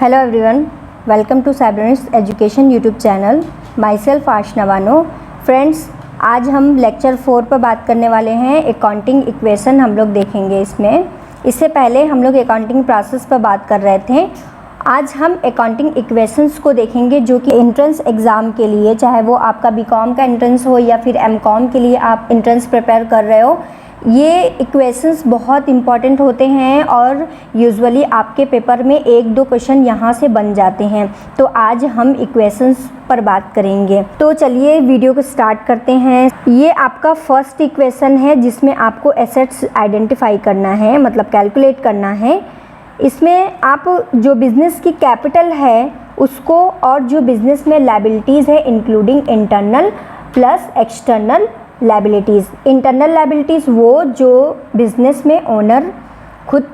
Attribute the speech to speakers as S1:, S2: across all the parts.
S1: Hello everyone, welcome to Cybernetic Education YouTube channel. Myself Aashna Bano. Friends, आज हम lecture 4 पर बात करने वाले हैं. अकाउंटिंग इक्वेशन हम लोग देखेंगे इसमें. इससे पहले हम लोग अकाउंटिंग प्रोसेस पर बात कर रहे थे. आज हम अकाउंटिंग इक्वेशंस को देखेंगे जो कि एंट्रेंस एग्ज़ाम के लिए, चाहे वो आपका बीकॉम का एंट्रेंस हो या फिर एमकॉम के लिए आप एंट्रेंस प्रिपेयर कर रहे हो, ये इक्वेशंस बहुत इंपॉर्टेंट होते हैं और यूजुअली आपके पेपर में 1-2 क्वेश्चन यहाँ से बन जाते हैं. तो आज हम इक्वेशंस पर बात करेंगे. तो चलिए वीडियो को स्टार्ट करते हैं. ये आपका फर्स्ट इक्वेशन है जिसमें आपको एसेट्स आइडेंटिफाई करना है, मतलब कैलकुलेट करना है. इसमें आप जो बिज़नेस की कैपिटल है उसको और जो बिज़नेस में लायबिलिटीज़ है including internal plus external liabilities. Internal liabilities वो जो बिज़नेस में ओनर खुद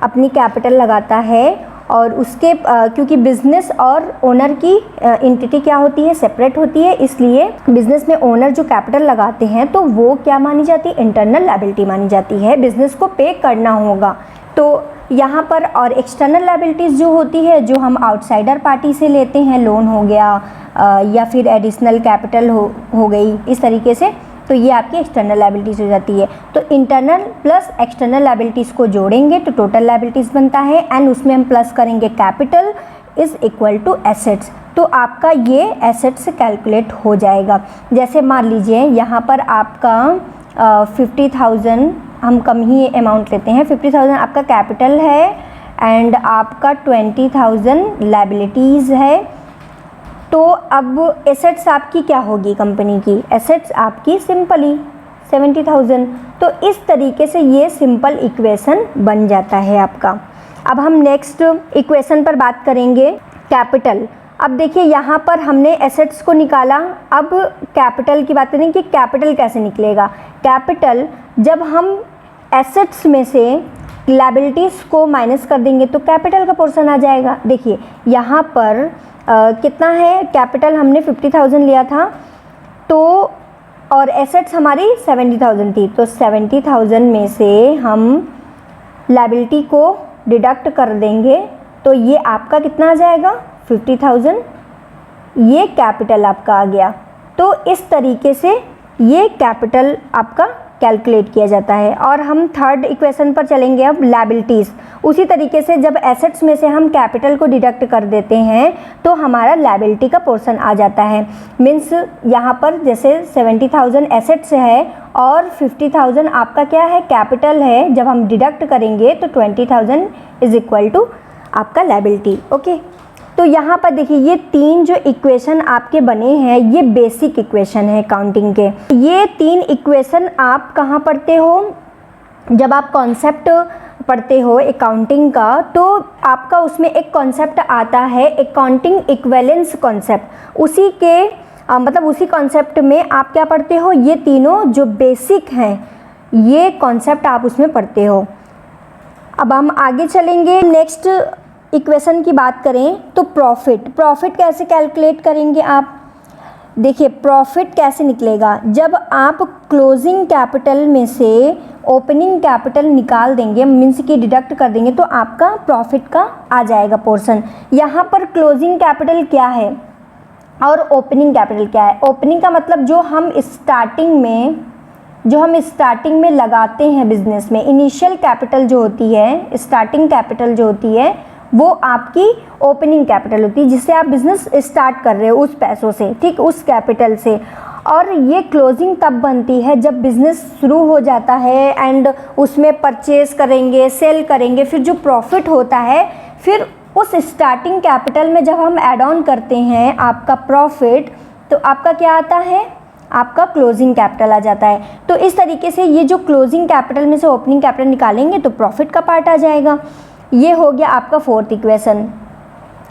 S1: अपनी कैपिटल लगाता है और उसके क्योंकि बिज़नेस और ओनर की एंटिटी क्या होती है, सेपरेट होती है, इसलिए बिज़नेस में ओनर जो कैपिटल लगाते हैं तो वो क्या मानी जाती है, इंटरनल लायबिलिटी मानी जाती है. बिज़नेस को पे करना होगा. तो यहाँ पर और एक्सटर्नल लायबिलिटीज़ जो होती है, जो हम आउटसाइडर पार्टी से लेते हैं, लोन हो गया या फिर एडिशनल कैपिटल हो गई, इस तरीके से, तो ये आपकी एक्सटर्नल लायबिलिटीज़ हो जाती है. तो इंटरनल प्लस एक्सटर्नल लायबिलिटीज़ को जोड़ेंगे तो टोटल लायबिलिटीज़ बनता है एंड उसमें हम प्लस करेंगे capital is equal to assets. तो आपका ये एसेट्स कैलकुलेट हो जाएगा. जैसे मान लीजिए यहाँ पर आपका 50,000, हम कम ही अमाउंट लेते हैं, 50,000 आपका कैपिटल है एंड आपका 20,000 लायबिलिटीज़ है. तो अब एसेट्स आपकी क्या होगी, कंपनी की एसेट्स आपकी सिंपली 70,000. तो इस तरीके से ये सिंपल इक्वेशन बन जाता है आपका. अब हम नेक्स्ट इक्वेशन पर बात करेंगे, कैपिटल. अब देखिए यहाँ पर हमने एसेट्स को निकाला, अब कैपिटल की बात करें कि कैपिटल कैसे निकलेगा. कैपिटल जब हम एसेट्स में से लायबिलिटीज़ को माइनस कर देंगे तो कैपिटल का पोर्शन आ जाएगा. देखिए यहाँ पर कितना है, कैपिटल हमने 50,000 लिया था तो और एसेट्स हमारी 70,000 थी, तो 70,000 में से हम लायबिलिटी को डिडक्ट कर देंगे तो ये आपका कितना आ जाएगा, 50,000. ये कैपिटल आपका आ गया. तो इस तरीके से ये कैपिटल आपका कैलकुलेट किया जाता है. और हम थर्ड इक्वेशन पर चलेंगे अब, लायबिलिटीज़. उसी तरीके से जब एसेट्स में से हम कैपिटल को डिडक्ट कर देते हैं तो हमारा लायबिलिटी का पोर्शन आ जाता है. मीन्स यहाँ पर जैसे 70,000 एसेट्स है और 50,000 आपका क्या है, कैपिटल है. जब हम डिडक्ट करेंगे तो 20,000 इज इक्वल टू आपका लायबिलिटी. ओके, तो यहाँ पर देखिए ये 3 जो इक्वेशन आपके बने हैं ये बेसिक इक्वेशन है अकाउंटिंग के. ये 3 इक्वेशन आप कहाँ पढ़ते हो, जब आप कॉन्सेप्ट पढ़ते हो अकाउंटिंग का तो आपका उसमें एक कॉन्सेप्ट आता है अकाउंटिंग इक्विवेलेंस कॉन्सेप्ट. उसी के मतलब उसी कॉन्सेप्ट में आप क्या पढ़ते हो, ये तीनों जो बेसिक हैं ये कॉन्सेप्ट आप उसमें पढ़ते हो. अब हम आगे चलेंगे, नेक्स्ट इक्वेशन की बात करें तो प्रॉफिट कैसे कैलकुलेट करेंगे आप. देखिए प्रॉफिट कैसे निकलेगा, जब आप क्लोजिंग कैपिटल में से ओपनिंग कैपिटल निकाल देंगे, मीन्स की डिडक्ट कर देंगे, तो आपका प्रॉफिट का आ जाएगा पोर्शन. यहाँ पर क्लोजिंग कैपिटल क्या है और ओपनिंग कैपिटल क्या है. ओपनिंग का मतलब जो हम स्टार्टिंग में लगाते हैं बिजनेस में, इनिशियल कैपिटल जो होती है, स्टार्टिंग कैपिटल जो होती है वो आपकी ओपनिंग कैपिटल होती है, जिससे आप बिज़नेस स्टार्ट कर रहे हो उस पैसों से, ठीक, उस कैपिटल से. और ये क्लोजिंग तब बनती है जब बिज़नेस शुरू हो जाता है एंड उसमें परचेज करेंगे, सेल करेंगे, फिर जो प्रॉफिट होता है फिर उस स्टार्टिंग कैपिटल में जब हम ऐड ऑन करते हैं आपका प्रॉफिट तो आपका क्या आता है, आपका क्लोजिंग कैपिटल आ जाता है. तो इस तरीके से ये जो क्लोजिंग कैपिटल में से ओपनिंग कैपिटल निकालेंगे तो प्रॉफिट का पार्ट आ जाएगा. ये हो गया आपका फोर्थ इक्वेशन.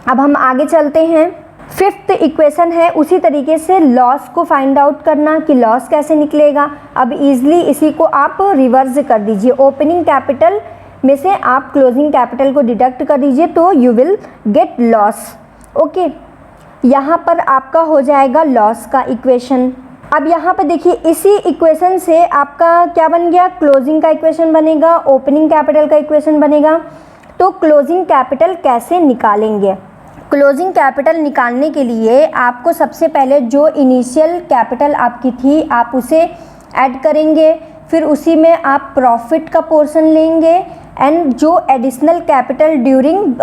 S1: अब हम आगे चलते हैं, फिफ्थ इक्वेशन है उसी तरीके से लॉस को फाइंड आउट करना कि लॉस कैसे निकलेगा. अब इजीली इसी को आप रिवर्स कर दीजिए, ओपनिंग कैपिटल में से आप क्लोजिंग कैपिटल को डिडक्ट कर दीजिए तो you will gate loss. Okay, यहाँ पर आपका हो जाएगा लॉस का इक्वेशन. अब यहाँ पर देखिए इसी इक्वेशन से आपका क्या बन गया, क्लोजिंग का इक्वेशन बनेगा, ओपनिंग कैपिटल का इक्वेशन बनेगा. तो क्लोजिंग कैपिटल कैसे निकालेंगे? क्लोजिंग कैपिटल निकालने के लिए आपको सबसे पहले जो इनिशियल कैपिटल आपकी थी आप उसे ऐड करेंगे, फिर उसी में आप प्रॉफिट का पोर्शन लेंगे एंड जो additional capital during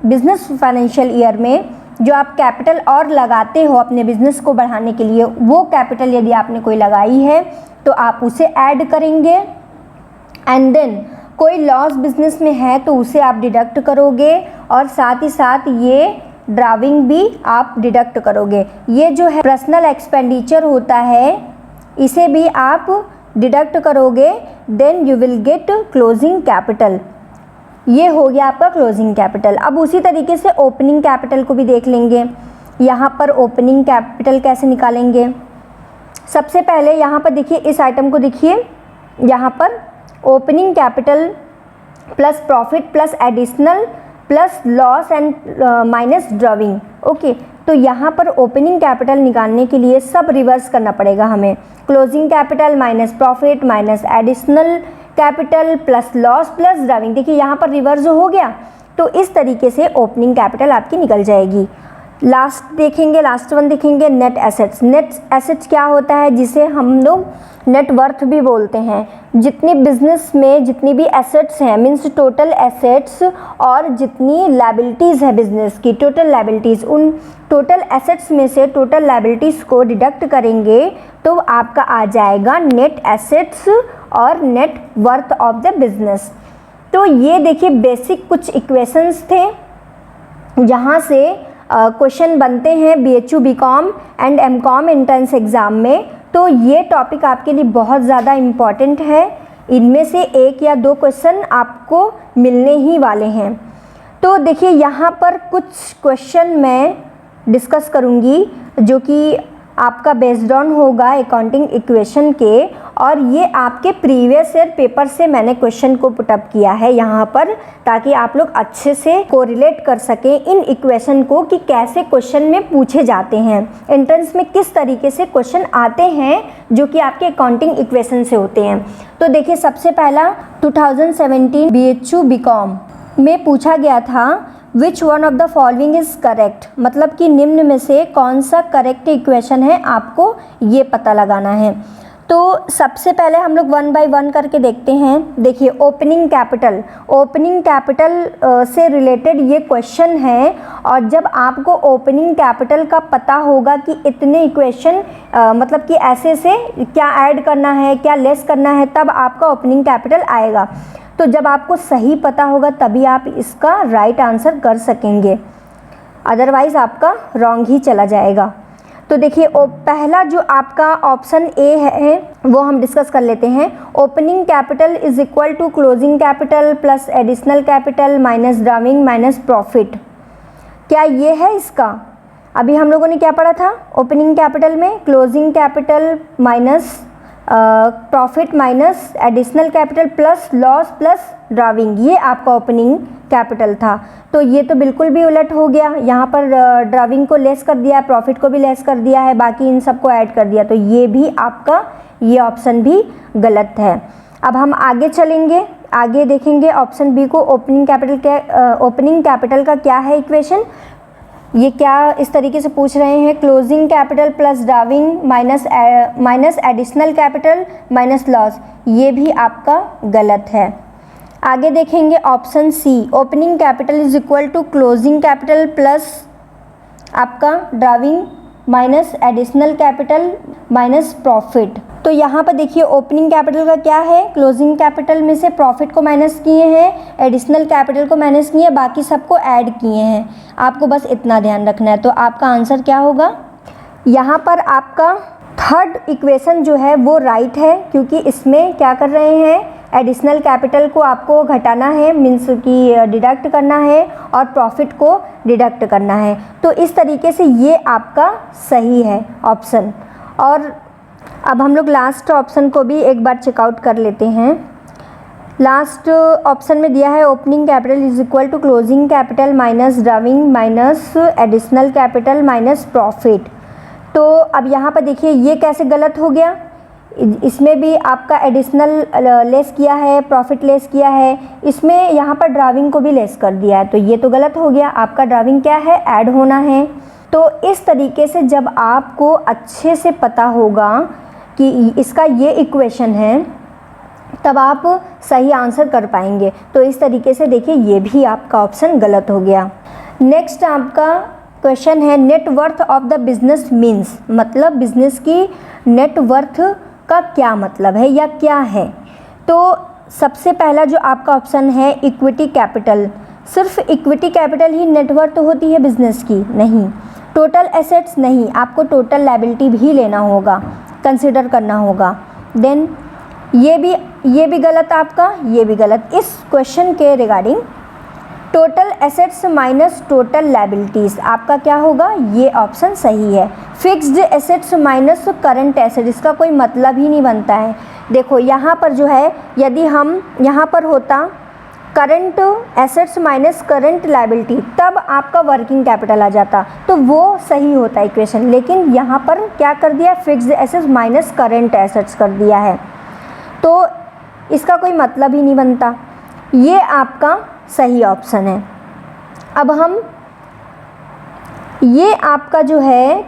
S1: business financial year में जो आप कैपिटल और लगाते हो अपने बिजनेस को बढ़ाने के लिए, वो कैपिटल यदि आपने कोई लगाई है तो आप उसे ऐड करेंगे एंड देन कोई लॉस बिजनेस में है तो उसे आप डिडक्ट करोगे और साथ ही साथ ये ड्राविंग भी आप डिडक्ट करोगे। ये जो है पर्सनल एक्सपेंडिचर होता है इसे भी आप डिडक्ट करोगे, then you will get closing capital. ये हो गया आपका क्लोजिंग कैपिटल। अब उसी तरीके से ओपनिंग कैपिटल को भी देख लेंगे। यहाँ पर ओपनिंग कैपिटल कैसे निकालेंगे? सबसे पहले यहाँ पर देखिए, इस आइटम को देखिए, यहाँ पर opening capital plus profit plus additional plus loss and minus drawing. Okay, तो यहाँ पर ओपनिंग कैपिटल निकालने के लिए सब रिवर्स करना पड़ेगा हमें। Closing capital minus profit minus additional capital plus loss plus drawing. देखिए यहाँ पर रिवर्स हो गया, तो इस तरीके से ओपनिंग कैपिटल आपकी निकल जाएगी। लास्ट देखेंगे, लास्ट वन देखेंगे, नेट एसेट्स। नेट एसेट्स क्या होता है, जिसे हम लोग नेट वर्थ भी बोलते हैं। जितनी बिजनेस में जितनी भी एसेट्स हैं, मीन्स टोटल एसेट्स और जितनी लायबिलिटीज़ है बिजनेस की, टोटल लायबिलिटीज़, उन टोटल एसेट्स में से टोटल लायबिलिटीज़ को डिडक्ट करेंगे तो आपका आ जाएगा नेट एसेट्स और net worth of the business. तो ये देखिए बेसिक कुछ इक्वेशंस थे जहाँ से क्वेश्चन बनते हैं BHU BCom and MCom entrance exam में। तो ये टॉपिक आपके लिए बहुत ज़्यादा इम्पॉर्टेंट है। इनमें से एक या दो क्वेश्चन आपको मिलने ही वाले हैं। तो देखिए यहाँ पर कुछ क्वेश्चन मैं डिस्कस करूँगी जो कि आपका बेस्ड ऑन होगा अकाउंटिंग इक्वेशन के, और ये आपके प्रीवियस ईयर पेपर से मैंने क्वेश्चन को पुटअप किया है यहाँ पर, ताकि आप लोग अच्छे से कोरिलेट कर सकें इन इक्वेशन को कि कैसे क्वेश्चन में पूछे जाते हैं, एंट्रेंस में किस तरीके से क्वेश्चन आते हैं जो कि आपके अकाउंटिंग इक्वेशन से होते हैं। तो देखिए सबसे पहला 2017 BHU BCom में पूछा गया था विच one of the following is correct, मतलब कि निम्न में से कौन सा करेक्ट इक्वेशन है, आपको ये पता लगाना है। तो सबसे पहले हम लोग वन बाय वन करके देखते हैं। देखिए ओपनिंग कैपिटल से रिलेटेड ये क्वेश्चन है, और जब आपको ओपनिंग कैपिटल का पता होगा कि इतने इक्वेशन मतलब कि ऐसे से क्या ऐड करना है क्या लेस करना है, तब आपका ओपनिंग कैपिटल आएगा। तो जब आपको सही पता होगा तभी आप इसका राइट आंसर कर सकेंगे, अदरवाइज़ आपका रॉन्ग ही चला जाएगा। तो देखिए पहला जो आपका ऑप्शन ए है वो हम डिस्कस कर लेते हैं। Opening capital is equal to closing capital plus additional capital minus drawing minus profit. क्या ये है इसका? अभी हम लोगों ने क्या पढ़ा था ओपनिंग कैपिटल में? Closing capital minus profit minus additional capital plus loss plus drawing, ये आपका ओपनिंग कैपिटल था। तो ये तो बिल्कुल भी उलट हो गया, यहाँ पर ड्राविंग को लेस कर दिया, प्रॉफिट को भी लेस कर दिया है, बाकी इन सबको ऐड कर दिया। तो ये भी आपका ये ऑप्शन भी गलत है। अब हम आगे चलेंगे, आगे देखेंगे ऑप्शन बी को। ओपनिंग कैपिटल का क्या है इक्वेशन, ये क्या इस तरीके से पूछ रहे हैं, closing capital plus drawing minus additional capital minus loss, ये भी आपका गलत है। आगे देखेंगे option C, opening capital is equal to closing capital plus आपका drawing minus additional capital minus profit. तो यहाँ पर देखिए ओपनिंग कैपिटल का क्या है, क्लोजिंग कैपिटल में से प्रॉफिट को माइनस किए हैं, एडिशनल कैपिटल को माइनस किए हैं, बाकी सबको ऐड किए हैं। आपको बस इतना ध्यान रखना है। तो आपका आंसर क्या होगा? यहाँ पर आपका थर्ड इक्वेशन जो है वो राइट है, क्योंकि इसमें क्या कर रहे हैं, एडिशनल कैपिटल को आपको घटाना है, मीन्स कि डिडक्ट करना है, और प्रॉफिट को डिडक्ट करना है। तो इस तरीके से ये आपका सही है ऑप्शन। और अब हम लोग लास्ट ऑप्शन को भी एक बार चेकआउट कर लेते हैं। लास्ट ऑप्शन में दिया है opening capital is equal to closing capital minus drawing minus additional capital minus profit. तो अब यहाँ पर देखिए ये कैसे गलत हो गया, इसमें भी आपका एडिशनल लेस किया है, प्रॉफिट लेस किया है, इसमें यहाँ पर ड्राइविंग को भी लेस कर दिया है, तो ये तो गलत हो गया। आपका ड्राइविंग क्या है, ऐड होना है। तो इस तरीके से जब आपको अच्छे से पता होगा कि इसका ये इक्वेशन है, तब आप सही आंसर कर पाएंगे। तो इस तरीके से देखिए ये भी आपका ऑप्शन गलत हो गया। नेक्स्ट आपका क्वेश्चन है net worth of the business means, मतलब बिजनेस की नेट वर्थ का क्या मतलब है या क्या है। तो सबसे पहला जो आपका ऑप्शन है इक्विटी कैपिटल, सिर्फ इक्विटी कैपिटल ही नेटवर्थ होती है बिजनेस की? नहीं। टोटल एसेट्स नहीं, आपको टोटल लायबिलिटी भी लेना होगा, कंसिडर करना होगा। देन ये भी गलत आपका, ये भी गलत। इस क्वेश्चन के regarding total assets minus total liabilities आपका क्या होगा, ये ऑप्शन सही है। Fixed assets minus current asset, इसका कोई मतलब ही नहीं बनता है। देखो यहाँ पर जो है, यदि हम यहाँ पर होता current assets minus current liability, तब आपका वर्किंग कैपिटल आ जाता, तो वो सही होता इक्वेशन। लेकिन यहाँ पर क्या कर दिया, fixed assets minus current assets कर दिया है, तो इसका कोई मतलब ही नहीं बनता। ये आपका सही ऑप्शन है। अब हम ये आपका जो है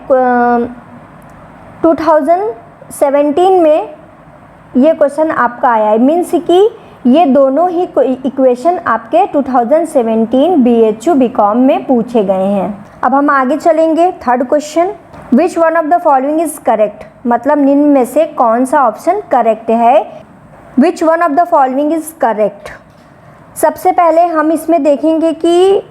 S1: 2017 में ये क्वेश्चन आपका आया है, मीन्स कि ये दोनों ही इक्वेशन आपके 2017 BHU BCom में पूछे गए हैं। अब हम आगे चलेंगे। Third question, which one of the following is correct, मतलब निम्न में से कौन सा ऑप्शन करेक्ट है। Which one of the following is correct, सबसे पहले हम इसमें देखेंगे कि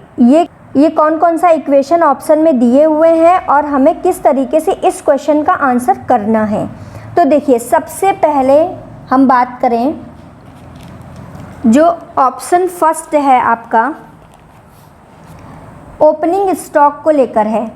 S1: ये कौन कौन सा इक्वेशन ऑप्शन में दिए हुए हैं और हमें किस तरीके से इस क्वेश्चन का आंसर करना है। तो देखिए सबसे पहले हम बात करें, जो ऑप्शन फर्स्ट है आपका ओपनिंग स्टॉक को लेकर है।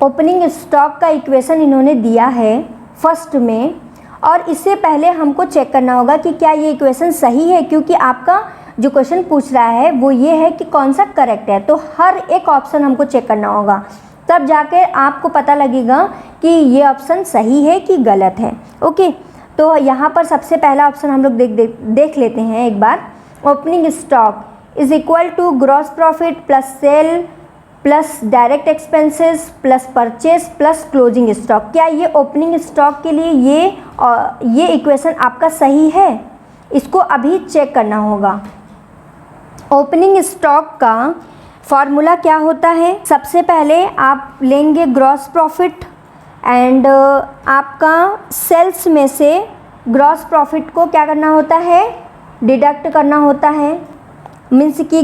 S1: ओपनिंग स्टॉक का इक्वेशन इन्होंने दिया है फर्स्ट में, और इससे पहले हमको चेक करना होगा कि क्या ये इक्वेशन सही है, क्योंकि आपका जो क्वेश्चन पूछ रहा है वो ये है कि कौन सा करेक्ट है। तो हर एक ऑप्शन हमको चेक करना होगा, तब जाके आपको पता लगेगा कि ये ऑप्शन सही है कि गलत है। ओके, तो यहाँ पर सबसे पहला ऑप्शन हम लोग देख लेते हैं एक बार। Opening stock is equal to gross profit plus sale plus direct expenses plus purchase plus closing stock. क्या ये ओपनिंग स्टॉक के लिए ये इक्वेशन आपका सही है? इसको अभी चेक करना होगा। ओपनिंग स्टॉक का फॉर्मूला क्या होता है, सबसे पहले आप लेंगे ग्रॉस प्रॉफिट एंड आपका सेल्स में से ग्रॉस प्रॉफिट को क्या करना होता है, डिडक्ट करना होता है, मीन्स कि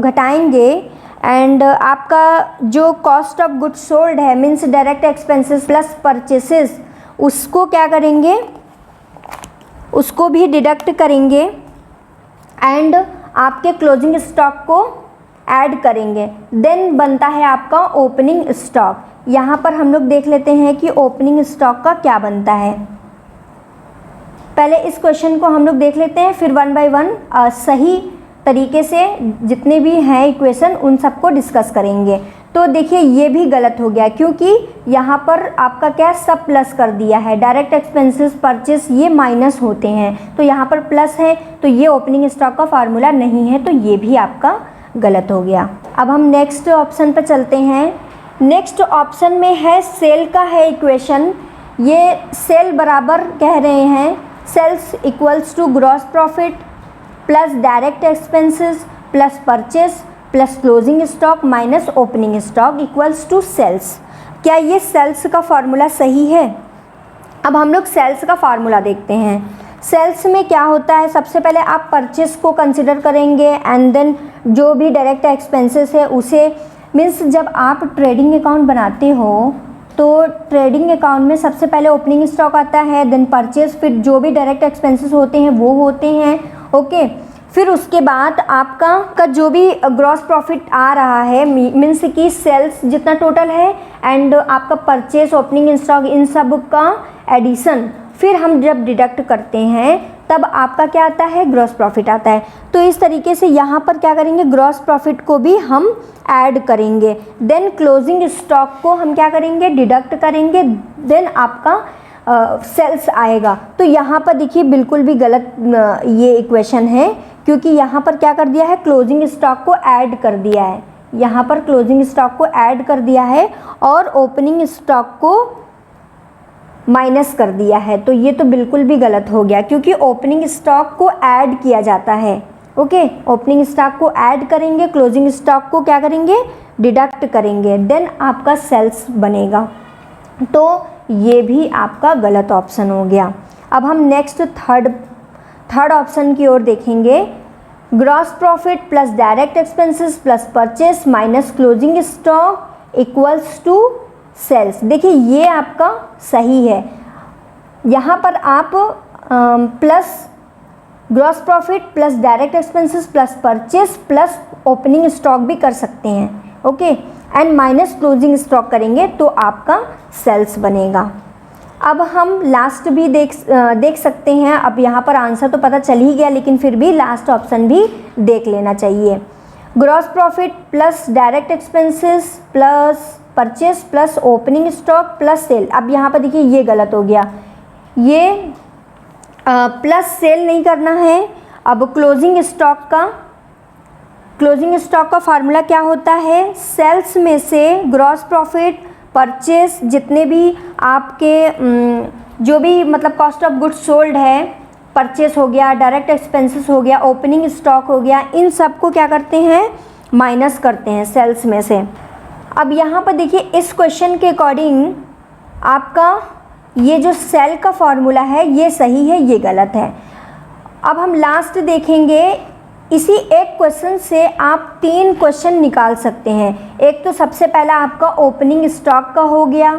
S1: घटाएंगे। एंड आपका जो कॉस्ट ऑफ गुड सोल्ड है means direct expenses plus purchases, उसको क्या करेंगे, उसको भी डिडक्ट करेंगे एंड आपके क्लोजिंग स्टॉक को ऐड करेंगे, देन बनता है आपका ओपनिंग स्टॉक। यहाँ पर हम लोग देख लेते हैं कि ओपनिंग स्टॉक का क्या बनता है। पहले इस क्वेश्चन को हम लोग देख लेते हैं, फिर वन बाय वन सही तरीके से जितने भी हैं इक्वेशन उन सबको डिस्कस करेंगे। तो देखिए ये भी गलत हो गया, क्योंकि यहाँ पर आपका क्या सब प्लस कर दिया है, डायरेक्ट एक्सपेंसेस परचेस ये माइनस होते हैं, तो यहाँ पर प्लस है, तो ये ओपनिंग स्टॉक का फार्मूला नहीं है, तो ये भी आपका गलत हो गया। अब हम नेक्स्ट ऑप्शन पर चलते हैं। नेक्स्ट ऑप्शन में है सेल का है इक्वेशन। ये सेल बराबर कह रहे हैं sales equals to gross profit plus direct expenses plus purchase plus closing stock minus opening stock equals to sales. क्या ये सेल्स का फार्मूला सही है? अब हम लोग सेल्स का फार्मूला देखते हैं। सेल्स में क्या होता है, सबसे पहले आप परचेस को कंसिडर करेंगे एंड देन जो भी डायरेक्ट एक्सपेंसेस है उसे, मीन्स जब आप ट्रेडिंग अकाउंट बनाते हो तो ट्रेडिंग अकाउंट में सबसे पहले ओपनिंग स्टॉक आता है, देन परचेस, फिर जो भी डायरेक्ट एक्सपेंसेस होते हैं वो होते हैं। ओके, फिर उसके बाद आपका जो भी ग्रॉस प्रॉफिट आ रहा है मीन्स कि सेल्स जितना टोटल है एंड आपका परचेस ओपनिंग स्टॉक इन सब का एडिशन, फिर हम जब डिडक्ट करते हैं तब आपका क्या आता है, ग्रॉस प्रॉफिट आता है। तो इस तरीके से यहाँ पर क्या करेंगे, ग्रॉस प्रॉफिट को भी हम ऐड करेंगे, देन क्लोजिंग स्टॉक को हम क्या करेंगे, डिडक्ट करेंगे, देन आपका सेल्स आएगा। तो यहाँ पर देखिए बिल्कुल भी गलत ये इक्वेशन है, क्योंकि यहाँ पर क्या कर दिया है, क्लोजिंग स्टॉक को ऐड कर दिया है। यहाँ पर क्लोजिंग स्टॉक को ऐड कर दिया है और ओपनिंग स्टॉक को माइनस कर दिया है। तो ये तो बिल्कुल भी गलत हो गया, क्योंकि ओपनिंग स्टॉक को ऐड किया जाता है। ओके, ओपनिंग स्टॉक को ऐड करेंगे, क्लोजिंग स्टॉक को क्या करेंगे, डिडक्ट करेंगे, देन आपका सेल्स बनेगा। तो ये भी आपका गलत ऑप्शन हो गया। अब हम नेक्स्ट थर्ड ऑप्शन की ओर देखेंगे। Gross profit plus direct expenses plus purchase minus closing stock equals to sales. देखिए ये आपका सही है। यहाँ पर आप plus gross profit plus direct expenses plus purchase plus opening stock भी कर सकते हैं। Okay, and minus closing stock करेंगे तो आपका सेल्स बनेगा। अब हम लास्ट भी देख सकते हैं। अब यहाँ पर आंसर तो पता चल ही गया, लेकिन फिर भी लास्ट ऑप्शन भी देख लेना चाहिए। Gross profit plus direct expenses plus purchase plus opening stock plus sale. अब यहाँ पर देखिए ये गलत हो गया, ये प्लस सेल नहीं करना है। अब क्लोजिंग स्टॉक का फार्मूला क्या होता है, सेल्स में से ग्रॉस प्रॉफिट, परचेस, जितने भी आपके जो भी मतलब कॉस्ट ऑफ गुड्स सोल्ड है, परचेस हो गया, डायरेक्ट एक्सपेंसेस हो गया, ओपनिंग स्टॉक हो गया, इन सब को क्या करते हैं, माइनस करते हैं सेल्स में से। अब यहाँ पर देखिए इस क्वेश्चन के अकॉर्डिंग आपका ये जो सेल का फॉर्मूला है ये सही है, ये गलत है। अब हम लास्ट देखेंगे। इसी एक क्वेश्चन से आप 3 क्वेश्चन निकाल सकते हैं। एक तो सबसे पहला आपका ओपनिंग स्टॉक का हो गया,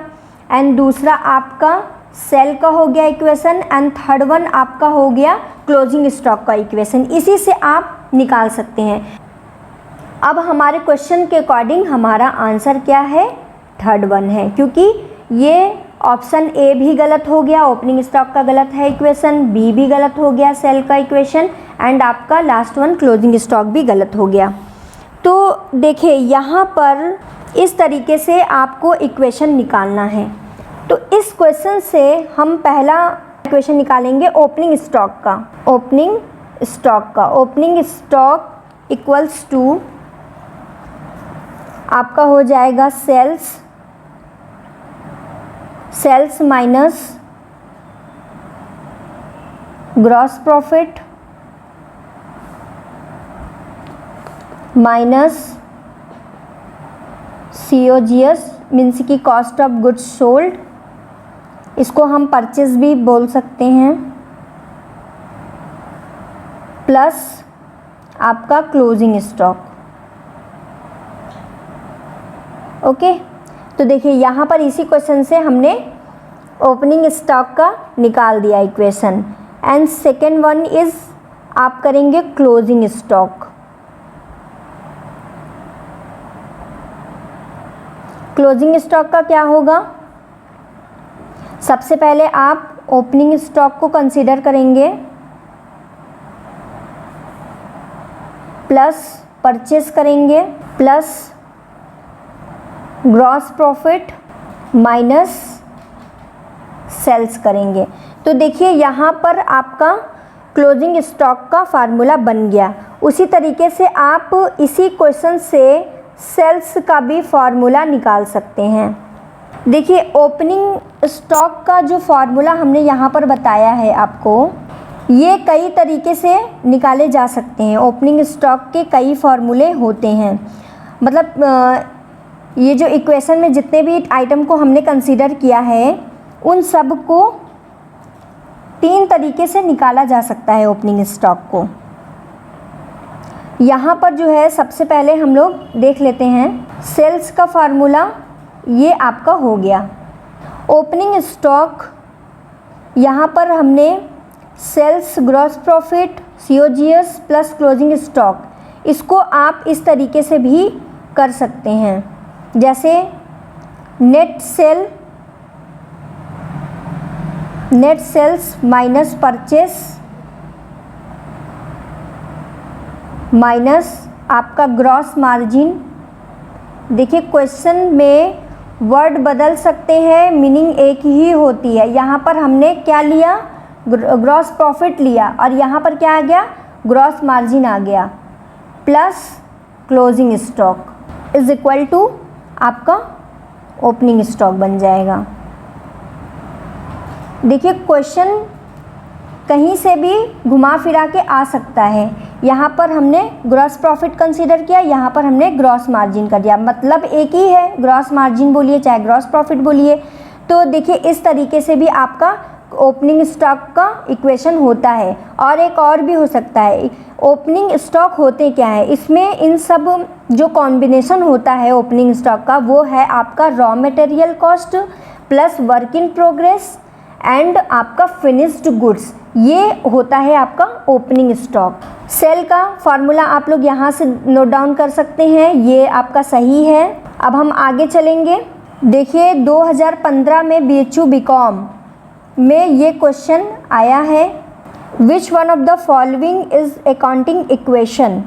S1: एंड दूसरा आपका सेल का हो गया इक्वेशन, एंड थर्ड वन आपका हो गया क्लोजिंग स्टॉक का इक्वेशन। इसी से आप निकाल सकते हैं। अब हमारे क्वेश्चन के अकॉर्डिंग हमारा आंसर क्या है, थर्ड वन है, क्योंकि ये ऑप्शन ए भी गलत हो गया, ओपनिंग स्टॉक का गलत है इक्वेशन, बी भी गलत हो गया सेल का इक्वेशन, एंड आपका लास्ट वन क्लोजिंग स्टॉक भी गलत हो गया। तो देखिए यहाँ पर इस तरीके से आपको इक्वेशन निकालना है। तो इस क्वेश्चन से हम पहला इक्वेशन निकालेंगे ओपनिंग स्टॉक का। ओपनिंग स्टॉक इक्वल्स टू आपका हो जाएगा sales minus gross profit minus COGS means की कॉस्ट ऑफ गुड्स सोल्ड, इसको हम परचेज भी बोल सकते हैं, प्लस आपका क्लोजिंग स्टॉक। ओके, तो देखिए यहाँ पर इसी क्वेश्चन से हमने ओपनिंग स्टॉक का निकाल दिया equation, and second one is आप करेंगे क्लोजिंग स्टॉक। क्लोजिंग स्टॉक का क्या होगा, सबसे पहले आप ओपनिंग स्टॉक को कंसीडर करेंगे, प्लस परचेस करेंगे, plus gross profit minus sales करेंगे। तो देखिए यहाँ पर आपका क्लोजिंग स्टॉक का फार्मूला बन गया। उसी तरीके से आप इसी क्वेश्चन से सेल्स का भी फार्मूला निकाल सकते हैं। देखिए ओपनिंग स्टॉक का जो फार्मूला हमने यहाँ पर बताया है आपको, ये कई तरीके से निकाले जा सकते हैं। ओपनिंग स्टॉक के कई फार्मूले होते हैं, मतलब ये जो इक्वेशन में जितने भी आइटम को हमने कंसीडर किया है उन सब को 3 तरीके से निकाला जा सकता है ओपनिंग स्टॉक को। यहाँ पर जो है सबसे पहले हम लोग देख लेते हैं सेल्स का फार्मूला, ये आपका हो गया। ओपनिंग स्टॉक यहाँ पर हमने sales gross profit COGS plus closing stock, इसको आप इस तरीके से भी कर सकते हैं, जैसे net sales minus purchase minus आपका ग्रॉस मार्जिन। देखिए क्वेश्चन में वर्ड बदल सकते हैं, मीनिंग एक ही होती है। यहाँ पर हमने क्या लिया, ग्रॉस प्रॉफिट लिया, और यहाँ पर क्या आ गया, ग्रॉस मार्जिन आ गया, plus closing stock is equal to आपका ओपनिंग स्टॉक बन जाएगा। देखिए क्वेश्चन कहीं से भी घुमा फिरा के आ सकता है। यहाँ पर हमने ग्रॉस प्रॉफिट कंसीडर किया, यहाँ पर हमने ग्रॉस मार्जिन कर दिया, मतलब एक ही है, ग्रॉस मार्जिन बोलिए चाहे ग्रॉस प्रॉफिट बोलिए। तो देखिए इस तरीके से भी आपका ओपनिंग स्टॉक का इक्वेशन होता है। और एक और भी हो सकता है, ओपनिंग स्टॉक होते क्या है, इसमें इन सब जो कॉम्बिनेशन होता है ओपनिंग स्टॉक का, वो है आपका raw material cost plus work in progress and आपका फिनिश्ड गुड्स, ये होता है आपका ओपनिंग स्टॉक। सेल का फार्मूला आप लोग यहाँ से नोट डाउन कर सकते हैं, ये आपका सही है। अब हम आगे चलेंगे। देखिए 2015 में BHU BCom में ये क्वेश्चन आया है, which one of the following is accounting equation.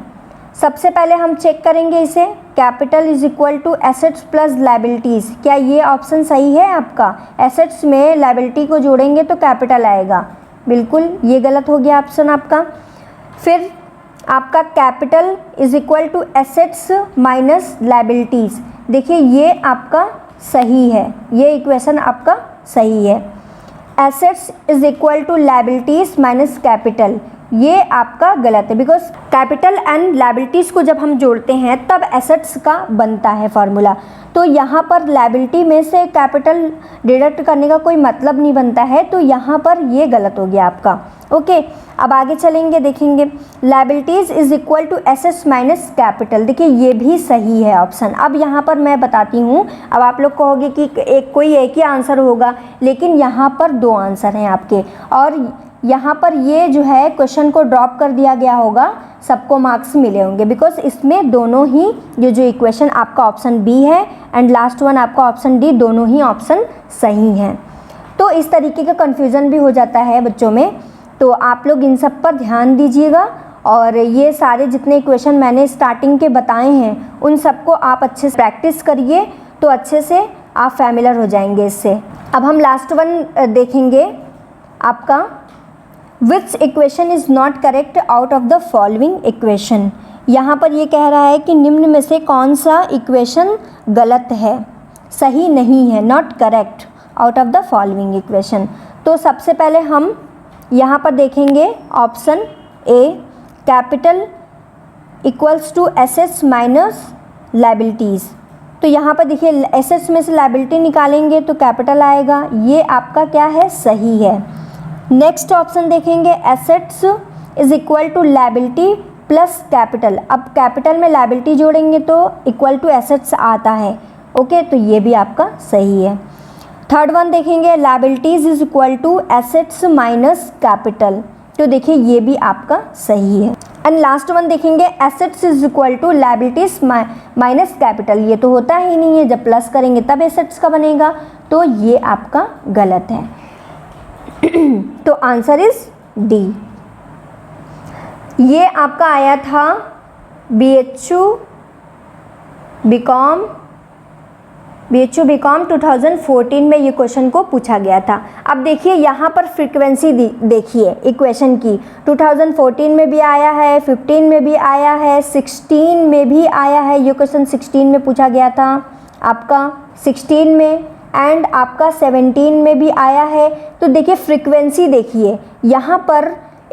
S1: सबसे पहले हम चेक करेंगे इसे, capital is equal to assets plus liabilities, क्या ये ऑप्शन सही है आपका। एसेट्स में लायबिलिटी को जोड़ेंगे तो कैपिटल आएगा, बिल्कुल ये गलत हो गया ऑप्शन आपका। फिर आपका capital is equal to assets minus liabilities, देखिए ये आपका सही है, ये इक्वेशन आपका सही है। Assets is equal to liabilities minus capital, ये आपका गलत है, बिकॉज कैपिटल एंड लायबिलिटीज़ को जब हम जोड़ते हैं तब एसेट्स का बनता है फार्मूला। तो यहाँ पर लायबिलिटी में से कैपिटल डिडक्ट करने का कोई मतलब नहीं बनता है, तो यहाँ पर ये गलत हो गया आपका। ओके, अब आगे चलेंगे, देखेंगे liabilities is equal to assets minus capital, देखिए ये भी सही है ऑप्शन। अब यहाँ पर मैं बताती हूँ, अब आप लोग कहोगे कि कोई एक ही आंसर होगा, लेकिन यहाँ पर दो आंसर हैं आपके, और यहाँ पर ये जो है क्वेश्चन को ड्रॉप कर दिया गया होगा, सबको मार्क्स मिले होंगे, बिकॉज इसमें दोनों ही जो इक्वेशन आपका ऑप्शन बी है एंड लास्ट वन आपका ऑप्शन डी, दोनों ही ऑप्शन सही हैं। तो इस तरीके का कन्फ्यूज़न भी हो जाता है बच्चों में, तो आप लोग इन सब पर ध्यान दीजिएगा। और ये सारे जितने इक्वेशन मैंने स्टार्टिंग के बताए हैं उन सबको आप अच्छे से प्रैक्टिस करिए, तो अच्छे से आप फैमिलियर हो जाएंगे इससे। अब हम लास्ट वन देखेंगे आपका, विच equation is not correct out of the following equation. यहाँ पर ये कह रहा है कि निम्न में से कौन सा इक्वेशन गलत है, सही नहीं है, not correct out of the following equation. तो सबसे पहले हम यहाँ पर देखेंगे option A, capital equals to assets minus liabilities. तो यहाँ पर देखिए एसेट्स में से लायबिलिटी निकालेंगे तो कैपिटल आएगा, ये आपका क्या है, सही है। नेक्स्ट ऑप्शन देखेंगे, assets is equal to liability plus capital, अब कैपिटल में लायबिलिटी जोड़ेंगे तो इक्वल टू एसेट्स आता है, ओके, तो ये भी आपका सही है। थर्ड वन देखेंगे, liabilities is equal to assets minus capital, तो देखिए ये भी आपका सही है। एंड लास्ट वन देखेंगे, assets is equal to liabilities minus capital, ये तो होता ही नहीं है, जब प्लस करेंगे तब एसेट्स का बनेगा, तो ये आपका गलत है। तो आंसर इज डी। ये आपका आया था BHU BCom 2014 में ये क्वेश्चन को पूछा गया था। अब देखिए यहाँ पर फ्रीक्वेंसी देखिए इक्वेशन की, 2014 में भी आया है, 15 में भी आया है, 16 में भी आया है, ये क्वेश्चन 16 में पूछा गया था आपका 16 में, एंड आपका 17 में भी आया है। तो देखिए फ्रीक्वेंसी देखिए, यहाँ पर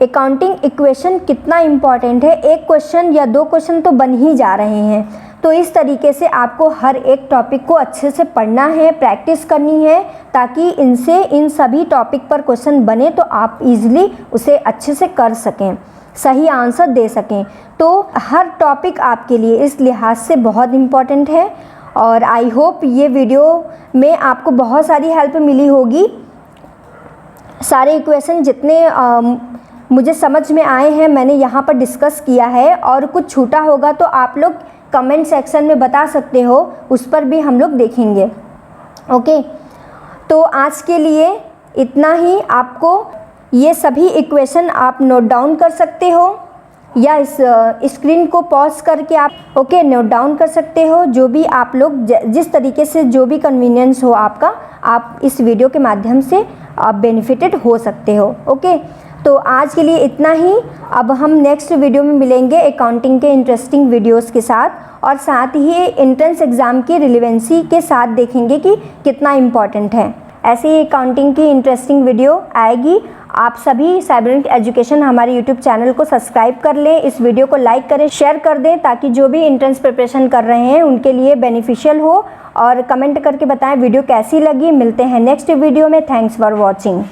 S1: अकाउंटिंग इक्वेशन कितना इम्पॉर्टेंट है, एक क्वेश्चन या दो क्वेश्चन तो बन ही जा रहे हैं। तो इस तरीके से आपको हर एक टॉपिक को अच्छे से पढ़ना है, प्रैक्टिस करनी है, ताकि इनसे इन सभी टॉपिक पर क्वेश्चन बने तो आप इजीली उसे अच्छे से कर सकें, सही आंसर दे सकें। तो हर टॉपिक आपके लिए इस लिहाज से बहुत इम्पॉर्टेंट है, और आई होप ये वीडियो में आपको बहुत सारी हेल्प मिली होगी। सारे इक्वेशन जितने मुझे समझ में आए हैं मैंने यहाँ पर डिस्कस किया है, और कुछ छूटा होगा तो आप लोग कमेंट सेक्शन में बता सकते हो, उस पर भी हम लोग देखेंगे। ओके, तो आज के लिए इतना ही। आपको ये सभी इक्वेशन आप नोट डाउन कर सकते हो, या इस स्क्रीन को पॉज करके आप नोट डाउन कर सकते हो। जो भी आप लोग जिस तरीके से जो भी कन्वीनियंस हो आपका, आप इस वीडियो के माध्यम से आप बेनिफिटेड हो सकते हो। ओके, तो आज के लिए इतना ही। अब हम नेक्स्ट वीडियो में मिलेंगे अकाउंटिंग के इंटरेस्टिंग वीडियोस के साथ, और साथ ही एंट्रेंस एग्ज़ाम की रिलेवेंसी के साथ देखेंगे कि कितना इम्पॉर्टेंट है। ऐसे ही अकाउंटिंग की इंटरेस्टिंग वीडियो आएगी। आप सभी साइबरनेट एजुकेशन हमारे यूट्यूब चैनल को सब्सक्राइब कर लें, इस वीडियो को लाइक करें, शेयर कर दें, ताकि जो भी एंट्रेंस प्रिपरेशन कर रहे हैं उनके लिए बेनिफिशियल हो। और कमेंट करके बताएं वीडियो कैसी लगी। मिलते हैं नेक्स्ट वीडियो में। Thanks for watching.